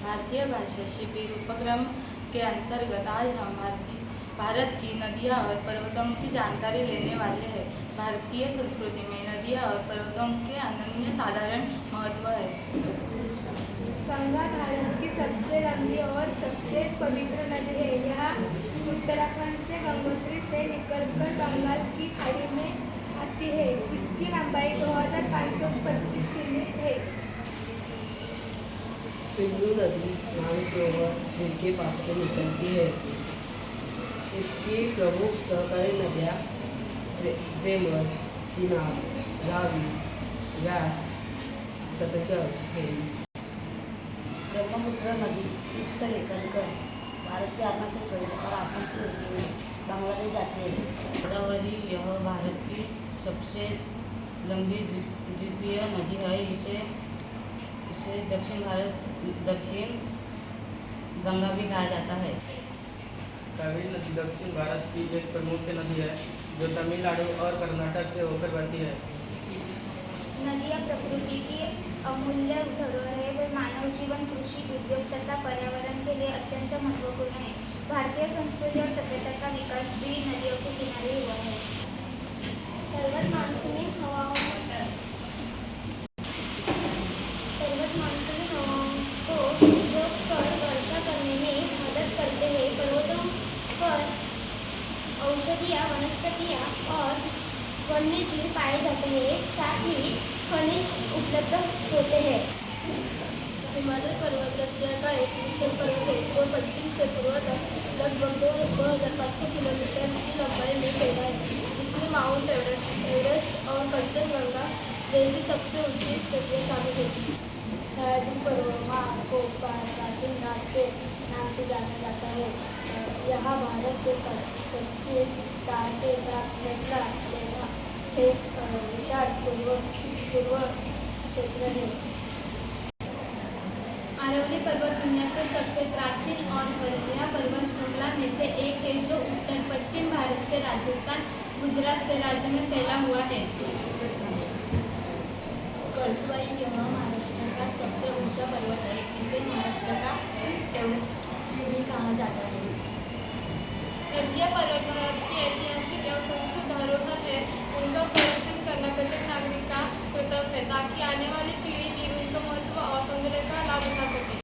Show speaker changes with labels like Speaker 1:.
Speaker 1: भारतीय भाषा शिविर उपक्रम के अंतर्गत आज हम भारत की नदियाँ और पर्वतों की जानकारी लेने वाले हैं। भारतीय संस्कृति में नदियाँ और पर्वतों के अनन्य साधारण महत्व है।
Speaker 2: गंगा भारत की सबसे लंबी और सबसे पवित्र नदी है। यह उत्तराखंड से गंगोत्री से निकलकर बंगाल की खाड़ी में आती है। इसकी लंबाई 2525 किलोमीटर है।
Speaker 3: सिंधु नदी मानसरोवर झील के पास से निकलती है। इसकी प्रमुख सहकारी नदियाँ झेलम, चिनाब, रावी, व्यास, सतलज हैं।
Speaker 4: ब्रह्मपुत्र नदी द्वीप से निकलकर भारत के अरुणाचल प्रदेश और आसाम से होती हुई बांग्लादेश जाती है।
Speaker 5: गोदावरी यह भारत की सबसे लंबी द्वीपीय नदी है। इसे दक्षिण गंगा भी कहा जाता है।
Speaker 6: कावेरी नदी दक्षिण भारत की एक प्रमुख नदी है जो तमिलनाडु और कर्नाटक से होकर बहती है।
Speaker 7: नदियाँ प्रकृति की अमूल्य धरोहर है। वे मानव जीवन, कृषि, उद्योग तथा पर्यावरण के लिए अत्यंत महत्वपूर्ण है। भारतीय संस्कृति और सभ्यता का विकास भी नदियों के किनारे हुआ है। पर्वत मानसूनी हवाओं को रोककर वर्षा करने में मदद करते हैं। पर्वतों पर औषधीय वनस्पतियाँ और वन्यजीव पाए जाते हैं, साथ ही खनिज उपलब्ध होते हैं।
Speaker 2: हिमालय पर्वत रशिया का एक विशाल पर्वत है जो पश्चिम से पूर्व तक लगभग 2500 किलोमीटर की लंबाई में फैला है। इसमें माउंट एवरेस्ट और कंचनजंगा जैसी सबसे ऊंची चोटियाँ शामिल हैं। सह्याद्री पर्वतमाला को प्राचीन नाम से जाना जाता है। यह भारत के पश्चिम तट के साथ फैसला लेना एक विशाल पूर्व क्षेत्र है।
Speaker 8: अरावली पर्वत दुनिया का सबसे प्राचीन और बड़ा पर्वत श्रृंखला में से एक है जो उत्तर पश्चिम भारत से राजस्थान, गुजरात से राज्य में फैला हुआ है।
Speaker 2: कळसुबाई यह महाराष्ट्र का सबसे ऊंचा पर्वत है। इसे महाराष्ट्र का एवरेस्ट भी कहा जाता है। नदियाँ पर्वत भारत की ऐतिहासिक एवं संस्कृत धरोहर है। उनका संरक्षण करना प्रत्येक नागरिक का कर्तव्य है ताकि आने वाली पीढ़ी भी उनका महत्व और सौंदर्य का लाभ उठा सके।